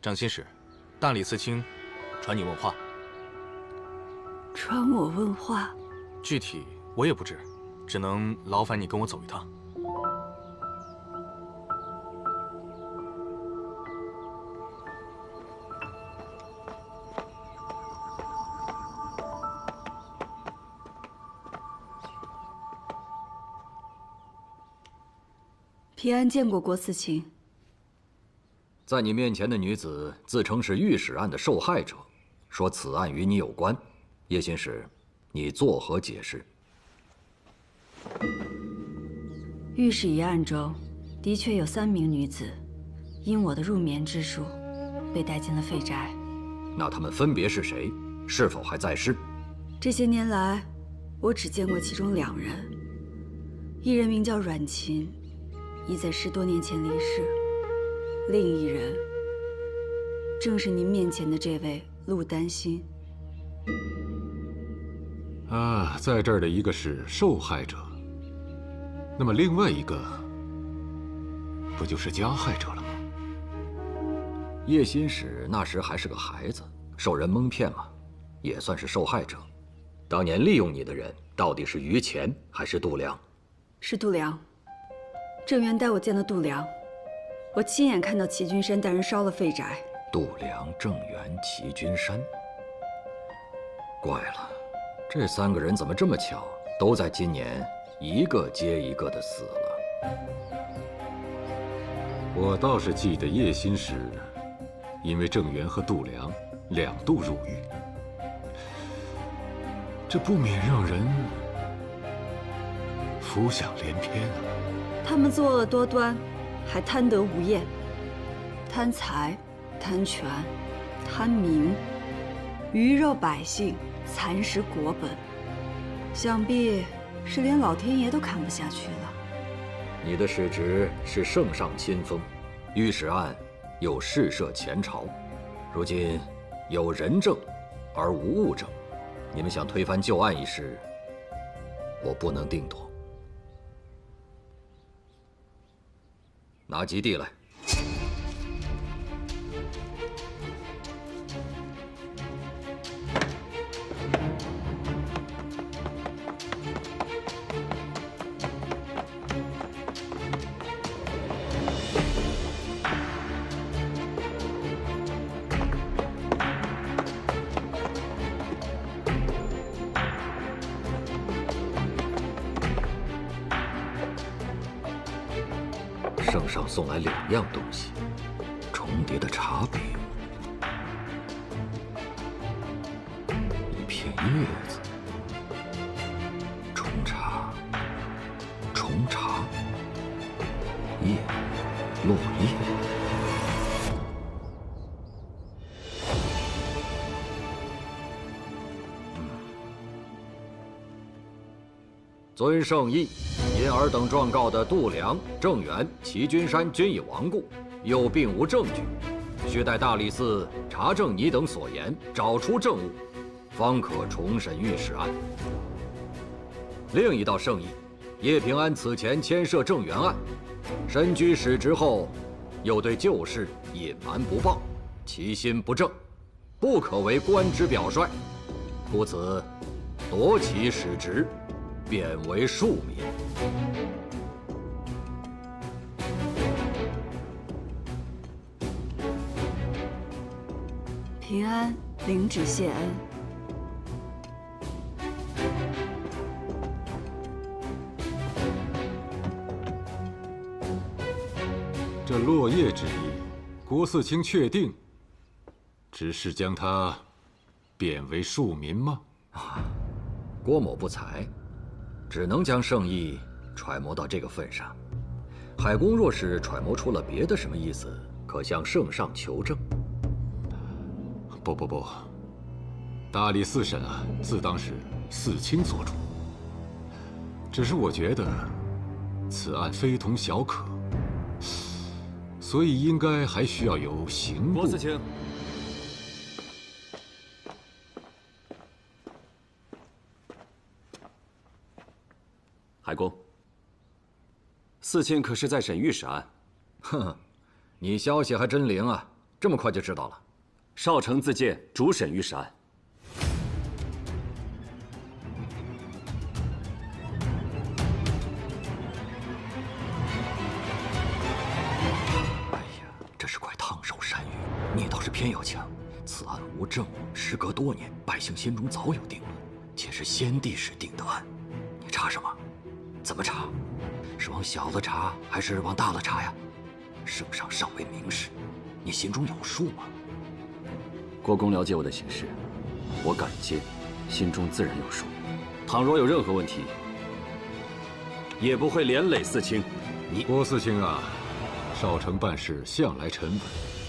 掌心使，大理寺卿传你问话。传我问话？具体我也不知，只能劳烦你跟我走一趟。平安见过郭司卿。在你面前的女子自称是御史案的受害者，说此案与你有关。叶心使，你作何解释？御史一案中，的确有3名女子，因我的入眠之术，被带进了废宅。那她们分别是谁？是否还在世？这些年来，我只见过其中2人，一人名叫阮琴，已在10多年前离世；另一人，正是您面前的这位陆丹心。啊，在这儿的一个是受害者，那么另外一个，不就是加害者了吗？叶心使那时还是个孩子，受人蒙骗了，也算是受害者。当年利用你的人，到底是于乾还是度量？是度量。郑源带我见了度量，我亲眼看到齐君山带人烧了废宅。度量、郑源、齐君山，怪了，这3个人怎么这么巧，都在今年一个接一个的死了？我倒是记得叶心使，因为郑源和度量2度入狱，这不免让人浮想联翩啊。他们作恶多端，还贪得无厌，贪财、贪权、贪名，鱼肉百姓，蚕食国本，想必是连老天爷都看不下去了。你的使职是圣上亲封，御史案又事涉前朝，如今有人证而无物证，你们想推翻旧案一事，我不能定夺。拿吉地来。圣上送来2样东西，重叠的茶饼，一片叶子，重茶，重茶，叶，落叶。遵圣意，因尔等状告的度量、郑源、齐君山均已亡故，又并无证据，须待大理寺查证你等所言，找出证物，方可重审御史案。另一道圣意，叶平安此前牵涉郑源案，身居使职后，又对旧事隐瞒不报，其心不正，不可为官职表率，故此夺其使职，贬为庶民。平安领旨谢恩。这落叶之意，郭司卿确定，只是将他贬为庶民吗？郭某不才，只能将圣意揣摩到这个份上。海公若是揣摩出了别的什么意思，可向圣上求证。不，大理寺审案自当是司卿做主，只是我觉得此案非同小可，所以应该还需要由刑部。郭司卿，海公，司卿可是在审御史案？哼，你消息还真灵啊！这么快就知道了？少城自荐主审御史案。哎呀，这是块烫手山芋，你倒是偏要抢。此案无证，时隔多年，百姓心中早有定论，且是先帝时定的案。你查什么？怎么查？是往小了查，还是往大了查呀？圣上尚未明示，你心中有数吗？国公了解我的行事，我敢接，心中自然有数。倘若有任何问题，也不会连累四卿。郭四卿啊，少城办事向来沉稳，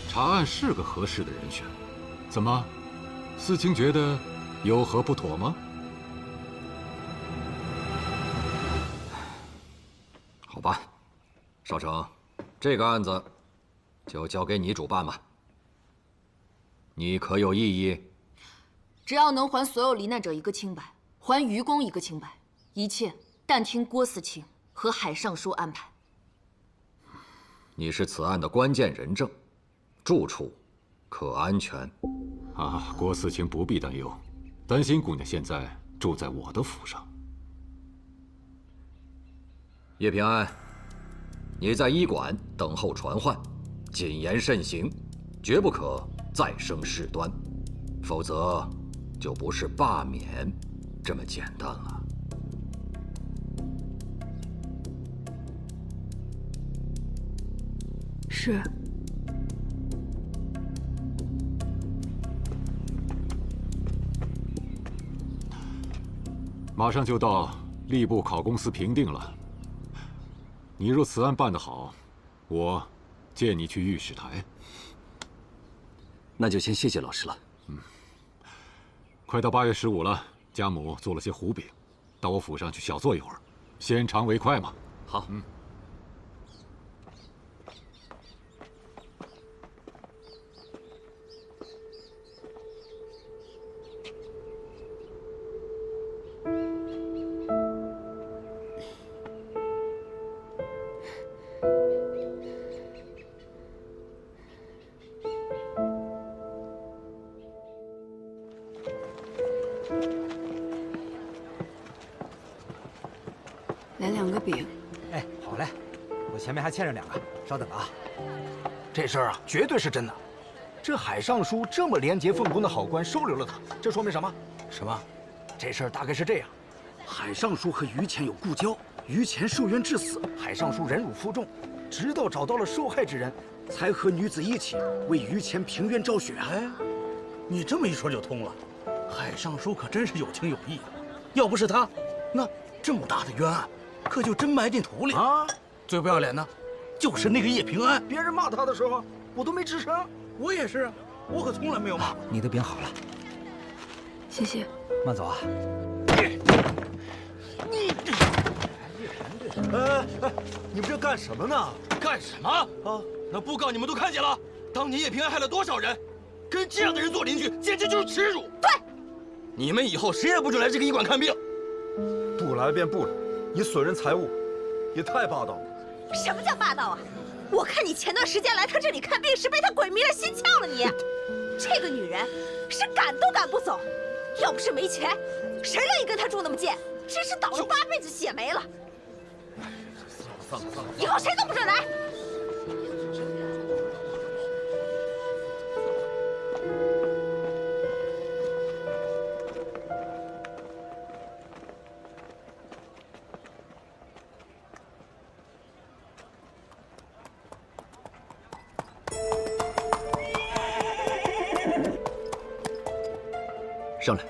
查案是个合适的人选。怎么，四卿觉得有何不妥吗？好吧，少城，这个案子就交给你主办吧。你可有异议？只要能还所有罹难者一个清白，还愚公一个清白，一切但听郭四卿和海尚书安排。你是此案的关键人证，住处可安全。啊，郭四卿不必担忧，担心姑娘现在住在我的府上。叶平安，你在医馆等候传唤，谨言慎行，绝不可再生事端，否则就不是罢免这么简单了。是。马上就到吏部考公司评定了。你若此案办得好，我荐你去御史台。那就先谢谢老师了。快到8月15了，家母做了些糊饼，到我府上去小坐一会儿，先尝为快嘛。好。来2个饼。哎，好嘞，我前面还欠着2个，稍等啊。这事儿啊，绝对是真的。这海尚书这么廉洁奉公的好官收留了他，这说明什么？什么？这事儿大概是这样：海尚书和于谦有故交，于谦受冤致死，海尚书忍辱负重，直到找到了受害之人，才和女子一起为于谦平冤昭雪。哎，你这么一说就通了，海尚书可真是有情有义啊！要不是他，那这么大的冤案，可就真埋进土里啊！最不要脸的，就是那个叶平安。别人骂他的时候，我都没吱声。我也是，我可从来没有骂过。你的饼好了，谢谢。慢走啊。你们这干什么呢？干什么啊？那布告你们都看见了，当年叶平安害了多少人？跟这样的人做邻居，简直就是耻辱。对，你们以后谁也不准来这个医馆看病。不来便不来，你损人财物，也太霸道了。什么叫霸道啊？我看你前段时间来他这里看病时被他鬼迷了心窍了你。这个女人是赶都赶不走，要不是没钱，谁乐意跟她住那么近？真是倒了8辈子血霉了。算了，以后谁都不准来。上来。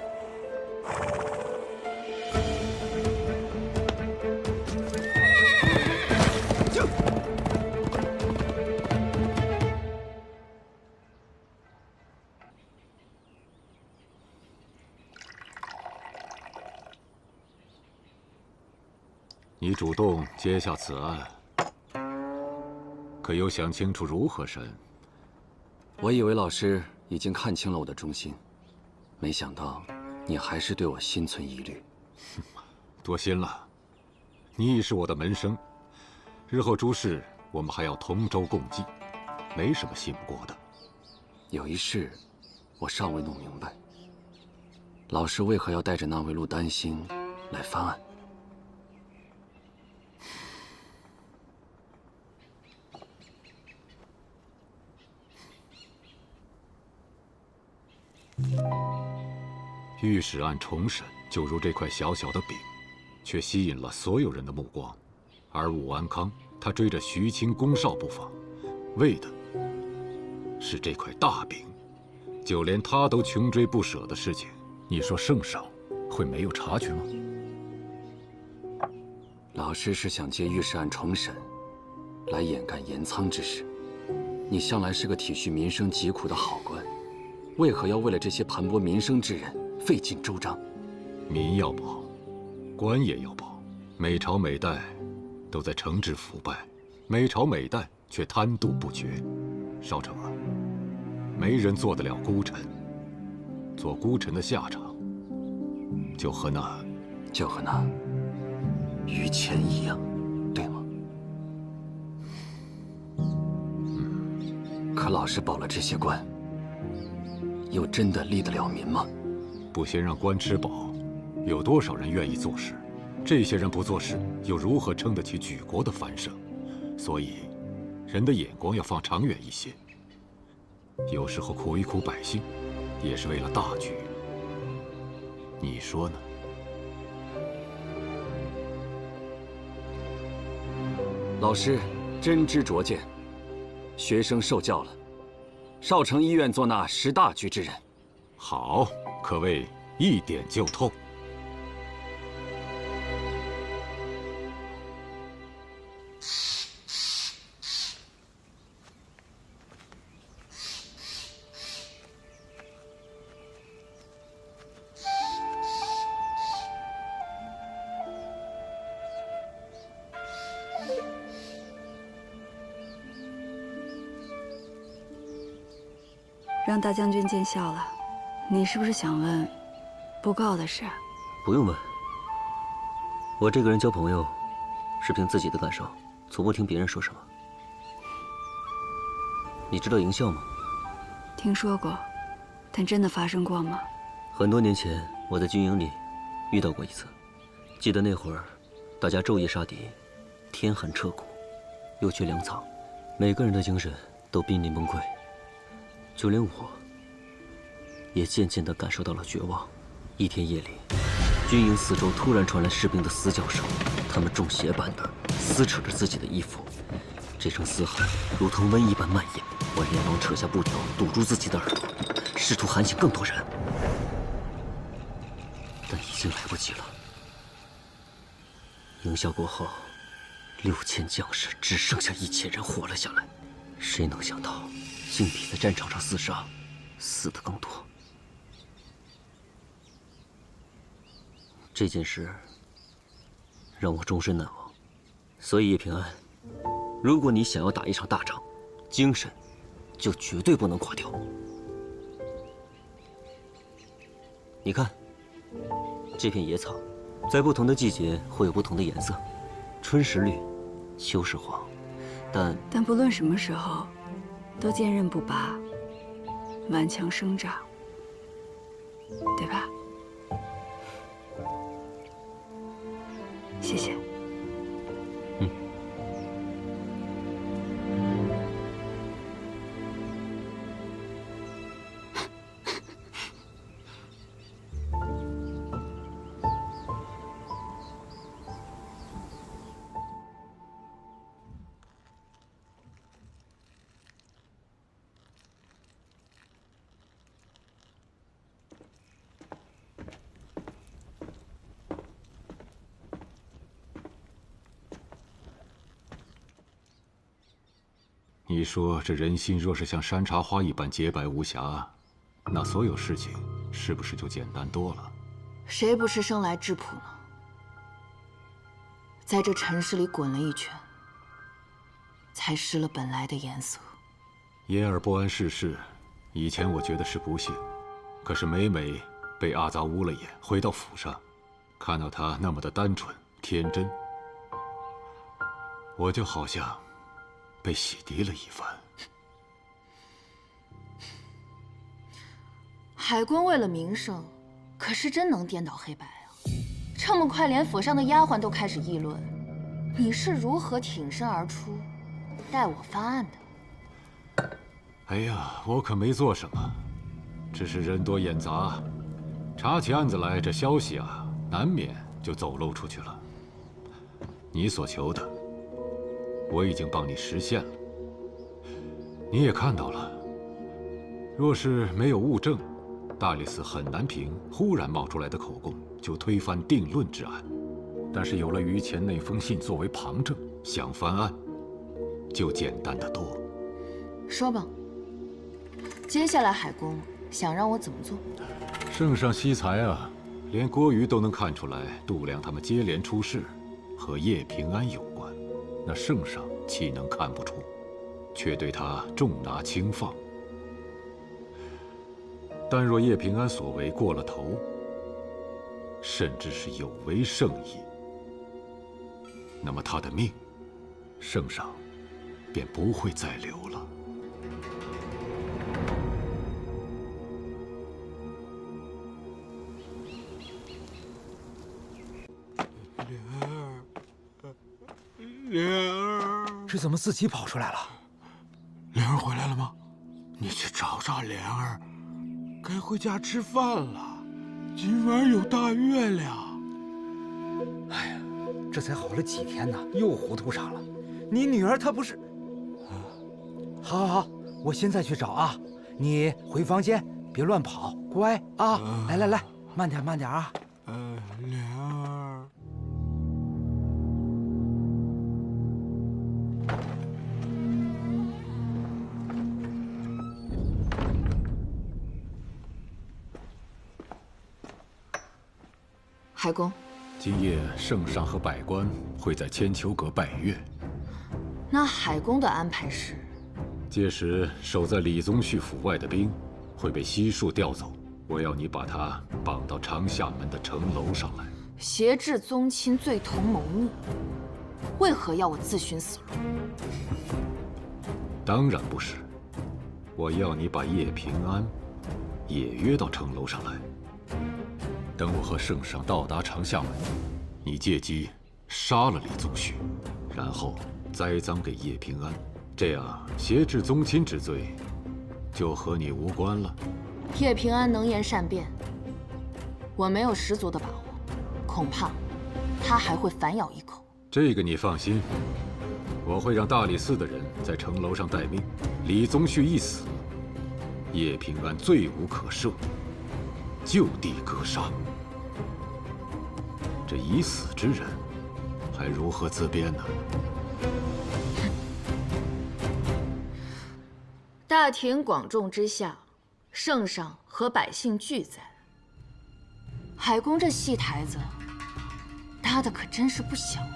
你主动接下此案，可有想清楚如何审？我以为老师已经看清了我的忠心，没想到你还是对我心存疑虑。多心了，你已是我的门生，日后诸事我们还要同舟共济，没什么信不过的。有一事，我尚未弄明白。老师为何要带着那位陆丹心来翻案？御史案重审，就如这块小小的饼，却吸引了所有人的目光。而武安康，他追着徐清攻少不放，为的是这块大饼。就连他都穷追不舍的事情，你说圣上会没有察觉吗？老师是想借御史案重审，来掩盖严仓之事。你向来是个体恤民生疾苦的好官，为何要为了这些盘剥民生之人费尽周章？民要保，官也要保。每朝每代都在惩治腐败，每朝每代却贪渎不绝。少成啊，没人做得了孤臣。做孤臣的下场，就和那于谦一样，对吗？可老师保了这些官，又真的利得了民吗？不先让官吃饱，有多少人愿意做事？这些人不做事，又如何撑得起举国的繁盛？所以，人的眼光要放长远一些。有时候苦一苦百姓，也是为了大局。你说呢？老师真知灼见，学生受教了。少城医院做那识大局之人。好，可谓一点就透。让大将军见笑了，你是不是想问布告的事？不用问，我这个人交朋友是凭自己的感受，从不听别人说什么。你知道迎孝吗？听说过，但真的发生过吗？很多年前我在军营里遇到过一次，记得那会儿大家昼夜杀敌，天寒彻骨，又缺粮草，每个人的精神都濒临崩溃。就连我，也渐渐地感受到了绝望。一天夜里，军营四周突然传来士兵的嘶叫声，他们中邪般的撕扯着自己的衣服，这声嘶喊如同瘟疫般蔓延。我连忙扯下布条堵住自己的耳朵，试图喊醒更多人，但已经来不及了。营校过后，6000将士只剩下1000人活了下来。谁能想到？竟比在战场上厮杀，死的更多。这件事让我终身难忘。所以叶平安，如果你想要打一场大仗，精神就绝对不能垮掉。你看，这片野草，在不同的季节会有不同的颜色，春时绿，秋时黄，但不论什么时候。都坚韧不拔，顽强生长，对吧？谢谢。你说这人心若是像山茶花一般洁白无瑕，那所有事情是不是就简单多了？谁不是生来质朴呢？在这尘世里滚了一圈，才失了本来的颜色。耶尔不谙世事，以前我觉得是不幸，可是每每被阿杂捂了眼，回到府上，看到他那么的单纯天真，我就好像被洗涤了一番。海关为了名声，可是真能颠倒黑白啊！这么快，连府上的丫鬟都开始议论，你是如何挺身而出，代我发案的？哎呀，我可没做什么，只是人多眼杂，查起案子来，这消息啊，难免就走漏出去了。你所求的，我已经帮你实现了。你也看到了，若是没有物证，大理寺很难凭忽然冒出来的口供就推翻定论之案。但是有了于前那封信作为旁证，想翻案就简单得多。说吧，接下来海公想让我怎么做？圣上惜才啊，连郭瑜都能看出来度量他们接连出事和叶平安有关，那圣上岂能看不出？却对他重拿轻放。但若叶平安所为过了头，甚至是有违圣意，那么他的命，圣上便不会再留了。莲儿，这怎么自己跑出来了？莲儿回来了吗？你去找找莲儿，该回家吃饭了。今晚有大月亮。哎呀，这才好了几天呢，又糊涂上了。你女儿她不是……好，好，好，我现在去找啊。你回房间，别乱跑，乖啊。来来来，慢点，慢点啊。莲儿。海公，今夜圣上和百官会在千秋阁拜月。那海公的安排是？届时守在李宗旭府外的兵会被悉数调走，我要你把他绑到长夏门的城楼上来。挟制宗亲，罪同谋逆，为何要我自寻死路？当然不是，我要你把叶平安也约到城楼上来。等我和圣上到达长夏门，你借机杀了李宗旭，然后栽赃给叶平安，这样挟制宗亲之罪就和你无关了。叶平安能言善辩，我没有十足的把握，恐怕他还会反咬一口。这个你放心，我会让大理寺的人在城楼上待命。李宗旭一死，叶平安罪无可赦，就地格杀。这已死之人，还如何自辩呢？大庭广众之下，圣上和百姓俱在，海公这戏台子搭的可真是不小啊！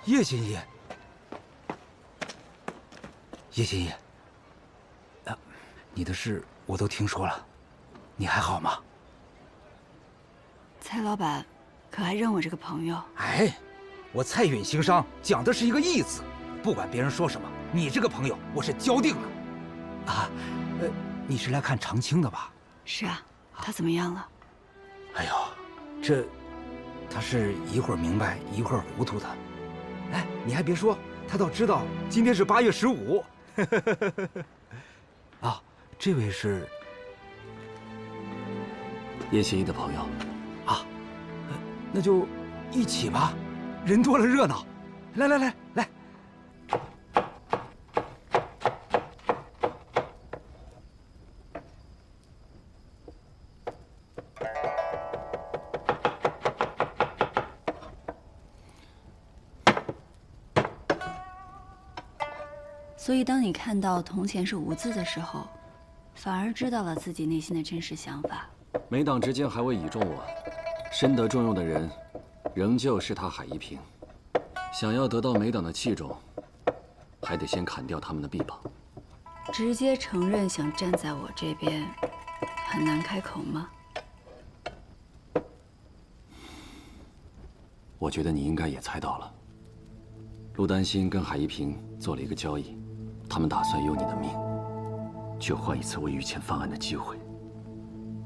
叶心意，叶心意，你的事我都听说了，你还好吗？蔡老板可还认我这个朋友？哎，我蔡允行商讲的是一个义字，不管别人说什么，你这个朋友我是交定了。啊，你是来看长青的吧？是啊，他怎么样了？哎呦，他是一会儿明白一会儿糊涂的。哎，你还别说，他倒知道今天是8月15。啊，这位是叶协议的朋友。啊，那就一起吧，人多了热闹。来来来来。 所以，当你看到铜钱是无字的时候，反而知道了自己内心的真实想法。美党之间还未倚重我，深得重用的人，仍旧是他海一平。想要得到美党的器重，还得先砍掉他们的臂膀。直接承认想站在我这边，很难开口吗？我觉得你应该也猜到了。陆丹心跟海一平做了一个交易。 他们打算用你的命，去换一次为于谦翻案的机会。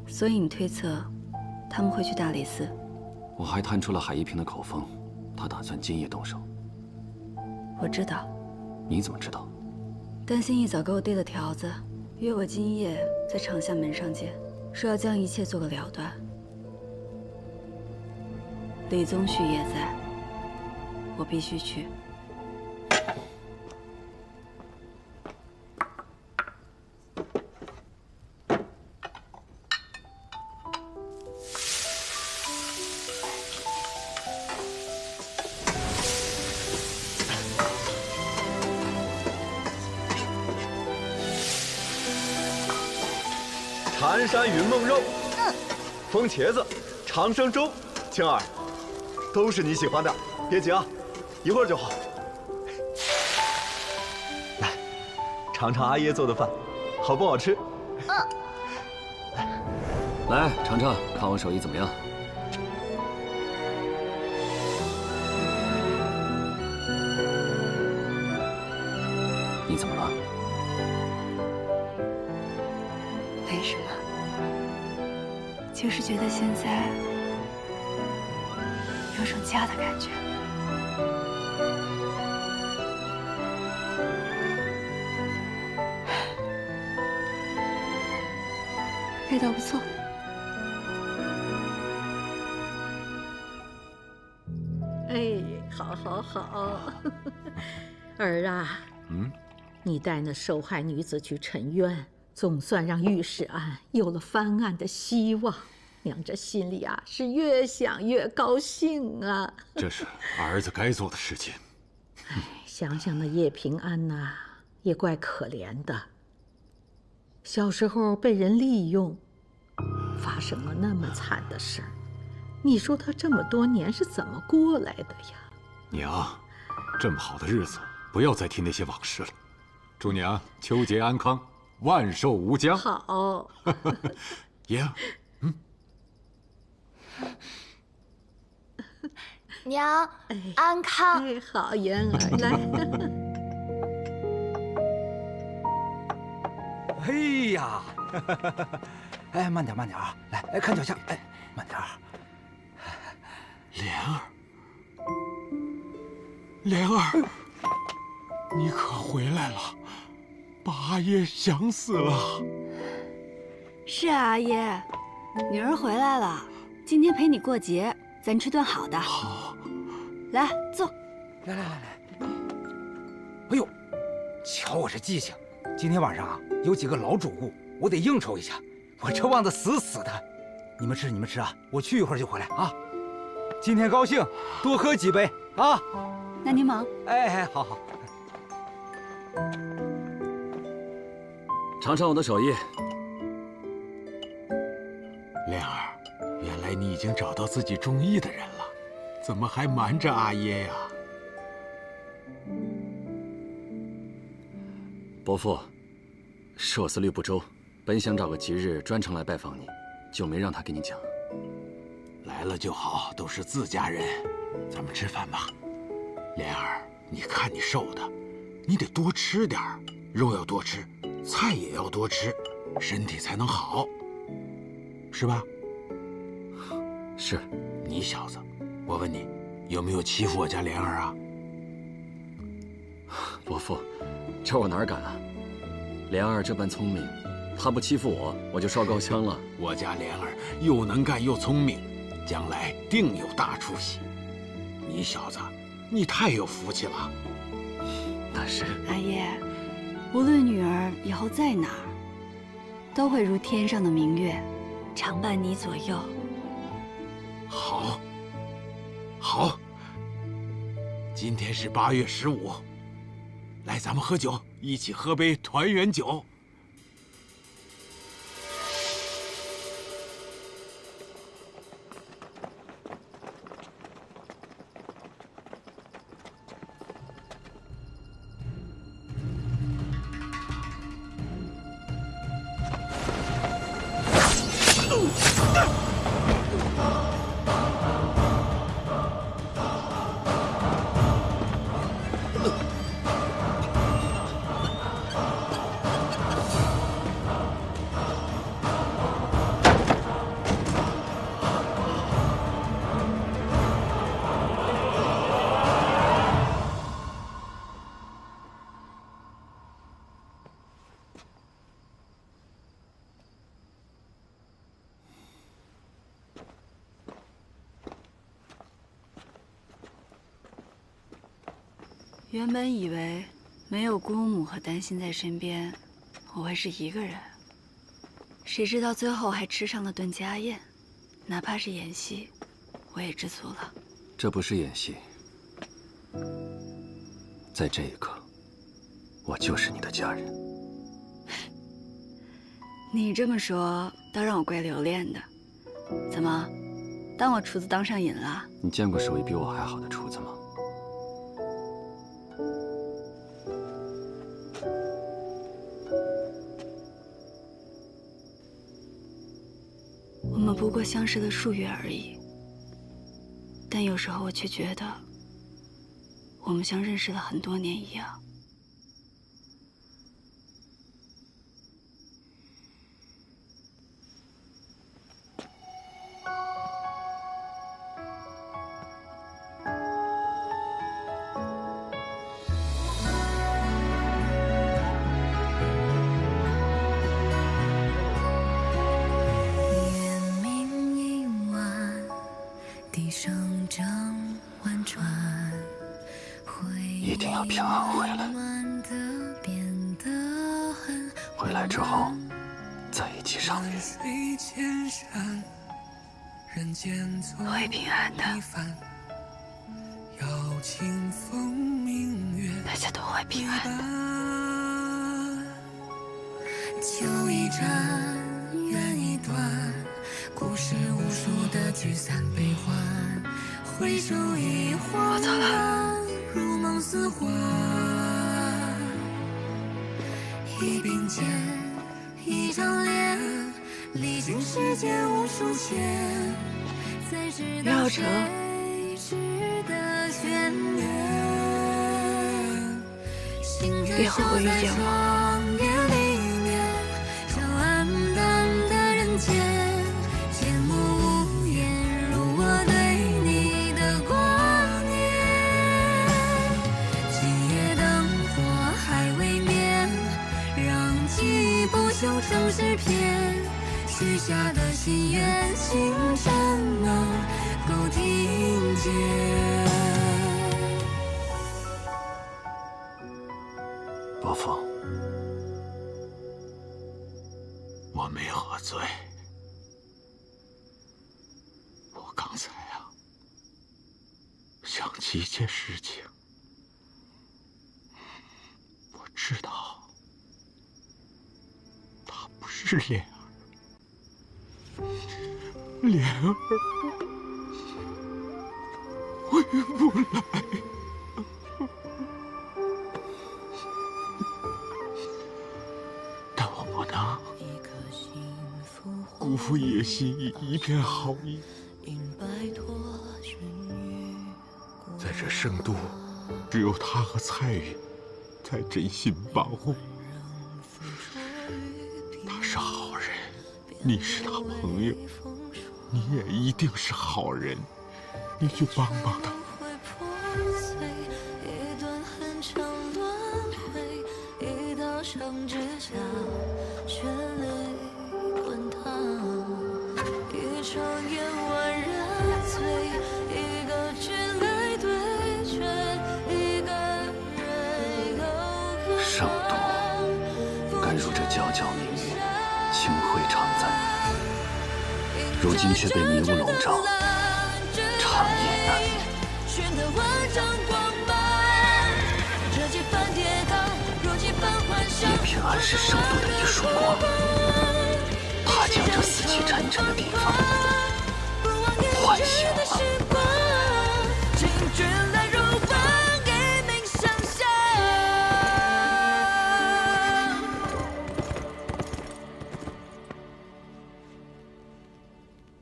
所以你推测，他们会去大理寺？我还探出了海一平的口风，他打算今夜动手。我知道。你怎么知道？丹心一早给我递了条子，约我今夜在场下门上见，说要将一切做个了断。李宗旭也在，我必须去。 缠山云梦肉，风茄子，长生粥，青儿，都是你喜欢的，别急啊，一会儿就好。来，尝尝阿爷做的饭，好不好吃？来尝尝，看我手艺怎么样？你怎么了？ 没什么，就是觉得现在有种家的感觉。味道不错。哎，好，好，好，儿啊，你带那受害女子去沉冤。 总算让御史案有了翻案的希望，娘这心里啊是越想越高兴啊。这是儿子该做的事情。哎，想想那叶平安呐，也怪可怜的。小时候被人利用，发生了那么惨的事儿，你说他这么多年是怎么过来的呀？娘，这么好的日子，不要再提那些往事了。祝娘秋节安康。 万寿无疆。好，爷，娘安康。哎，好，妍儿来。哎呀，哎，慢点，慢点啊！来，哎，看脚下，哎，慢点。莲儿，莲儿，你可回来了。 把阿爷想死了。是啊，阿爷，女儿回来了，今天陪你过节，咱吃顿好的。好，来坐。来。哎呦，瞧我这记性，今天晚上啊有几个老主顾，我得应酬一下。我这忘得死死的。你们吃啊，我去一会儿就回来啊。今天高兴，多喝几杯啊。那您忙。哎，好。 尝尝我的手艺，莲儿，原来你已经找到自己中意的人了，怎么还瞒着阿爷呀？伯父，是我思虑不周，本想找个吉日专程来拜访你，就没让他给你讲。来了就好，都是自家人，咱们吃饭吧。莲儿，你看你瘦的，你得多吃点儿，肉要多吃。 菜也要多吃，身体才能好，是吧？是。你小子，我问你，有没有欺负我家莲儿啊？伯父，这我哪敢啊！莲儿这般聪明，他不欺负我，我就烧高香了。我家莲儿又能干又聪明，将来定有大出息。你小子，你太有福气了。那是。阿爷，无论女儿以后在哪儿，都会如天上的明月，常伴你左右。好，好。今天是8月15，来，咱们喝酒，一起喝杯团圆酒。原本以为没有姑母和丹心在身边，我会是一个人。谁知道最后还吃上了顿家宴，哪怕是演戏，我也知足了。这不是演戏，在这一刻，我就是你的家人。你这么说，倒让我怪留恋的。怎么，当我厨子当上瘾了？你见过手艺比我还好的厨子吗？我们不过相识了数月而已，但有时候我却觉得，我们像认识了很多年一样。一定要平安回来。回来之后，在一起上路。我会平安的，大家都会平安的。秋一站，缘一段，故事无数的聚散悲欢，回首一晃然，如梦似幻。一并肩，一张脸，历经世间无数千，才知道谁值得眷恋。别后悔遇见我。城市片，许下的心愿，清晨能够听见。伯父，我没喝醉，我刚才啊，想起一件事情，我知道。是莲儿，莲儿回不来，但我不能辜负叶心一片好意。在这圣都，只有他和蔡云才真心帮我。是好人，你是他朋友，你也一定是好人，你去帮帮他。一道长指甲，眷恋圣都，该如这皎皎明月，清辉常在。如今却被迷雾笼罩，长夜难眠。叶平安是圣都的一束光，他将这死气沉沉的地方唤醒了。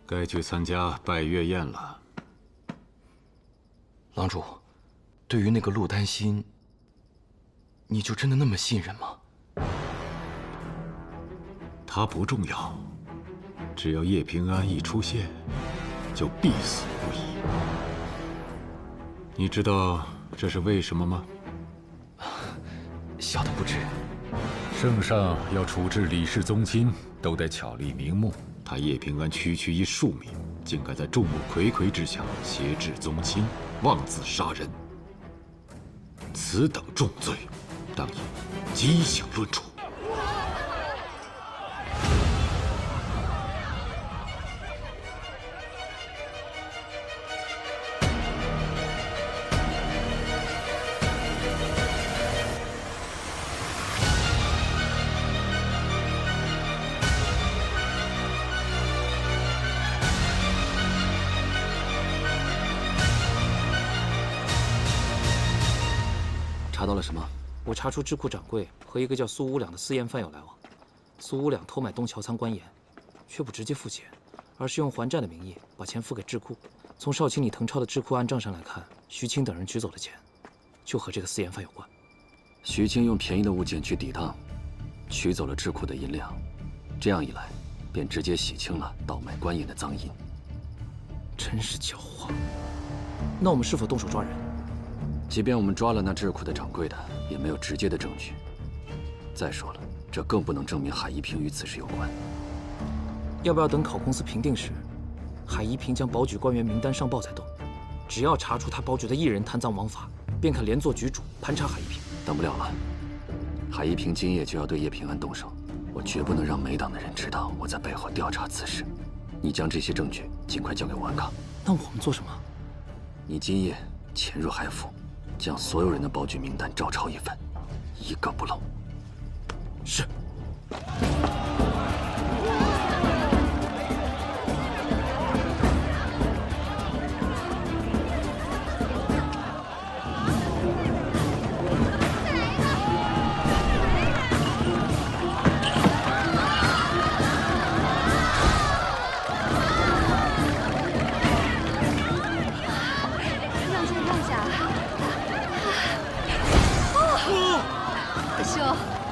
该去参加拜月宴了。郎主，对于那个陆丹心，你就真的那么信任吗？他不重要，只要叶平安一出现，就必死无疑。你知道这是为什么吗？小的不知。圣上要处置李氏宗亲，都得巧立名目。他叶平安区区一庶民，竟敢在众目睽睽之下挟制宗亲，妄自杀人，此等重罪，当以极刑论处。查到了什么？我查出智库掌柜和一个叫苏无两的私盐贩有来往。苏无两偷买东桥仓官盐，却不直接付钱，而是用还债的名义把钱付给智库。从少卿李腾超的智库案账上来看，徐清等人取走的钱，就和这个私盐贩有关。徐清用便宜的物件去抵当，取走了智库的银两，这样一来，便直接洗清了倒卖官盐的赃银。真是狡猾。那我们是否动手抓人？即便我们抓了那智库的掌柜的，也没有直接的证据。再说了，这更不能证明海一平与此事有关。要不要等考公司评定时，海一平将保举官员名单上报再动？只要查出他保举的一人贪赃枉法，便可连坐局主盘查海一平。等不了了，海一平今夜就要对叶平安动手，我绝不能让美党的人知道我在背后调查此事。你将这些证据尽快交给我安康。那我们做什么？你今夜潜入海府，将所有人的保举名单照抄一份，一个不漏。是。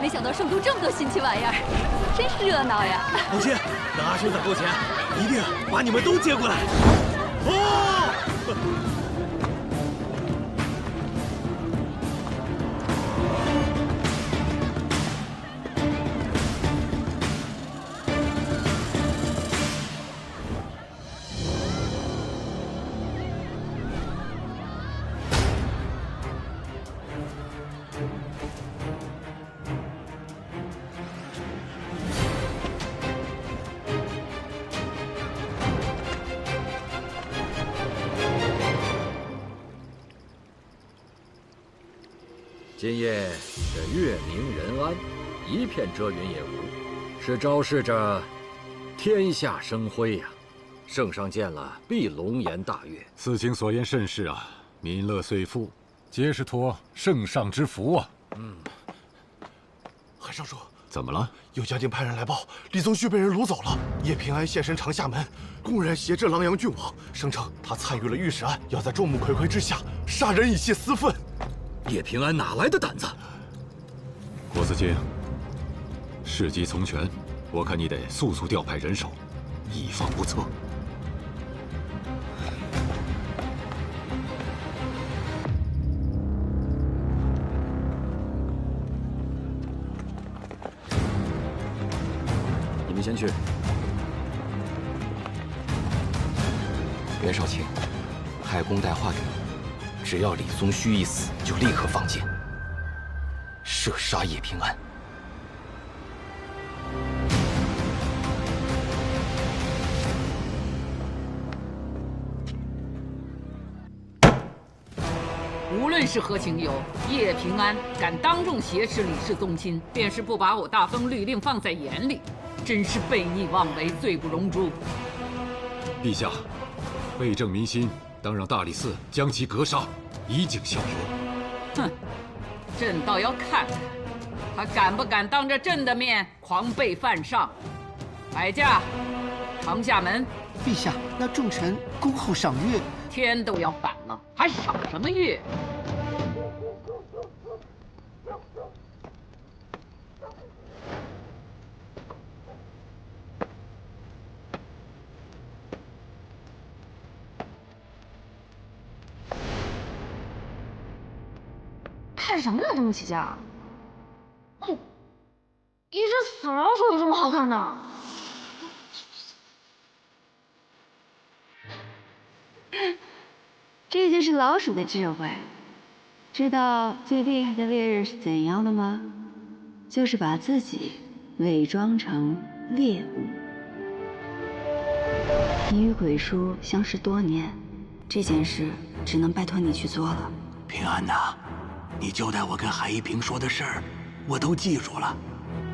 没想到圣都这么多新奇玩意儿，真是热闹呀！母亲，等阿兄攒够钱，一定把你们都接过来。哦！今夜这月明人安，一片遮云也无，是昭示着天下生辉呀。圣上见了，必龙颜大悦。四卿所言甚是啊，民乐遂富，皆是托圣上之福啊。海少主，怎么了？有家丁派人来报，李宗旭被人掳走了。叶平安现身长厦门，公然挟制琅琊郡王，声称他参与了御史案，要在众目睽睽之下杀人以泄私愤。叶平安哪来的胆子？郭子敬，事急从权，我看你得速速调派人手，以防不测。你们先去。袁少卿，海公带话给我，只要李宗旭一死，就立刻放箭。是。射杀叶平安。无论是何情由，叶平安敢当众挟持李氏宗亲，便是不把我大封律令放在眼里，真是悖逆妄为，罪不容诛。陛下，为正民心，当让大理寺将其格杀，以儆效尤。哼，朕倒要看看，他敢不敢当着朕的面狂悖犯上。摆驾，长下门。陛下，那众臣恭候赏月。天都要反了，还赏什么月？看什么呢？这么起劲？一只死老鼠有什么好看的？这就是老鼠的智慧。知道最厉害的猎人是怎样的吗？就是把自己伪装成猎物。你与鬼叔相识多年，这件事只能拜托你去做了。平安呐，你交代我跟海一平说的事儿，我都记住了。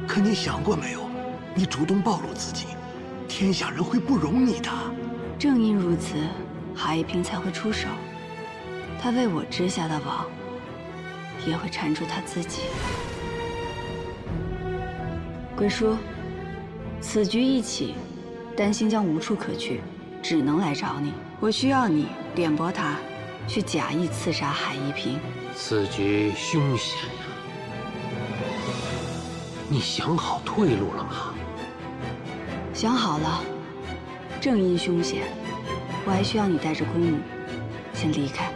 可你想过没有，你主动暴露自己，天下人会不容你的。正因如此，海一平才会出手。他为我织下的网，也会缠住他自己。鬼叔，此局一起，担心将无处可去，只能来找你。我需要你点拨他，去假意刺杀海一平。此局凶险呀！你想好退路了吗？想好了。正因凶险，我还需要你带着闺女先离开。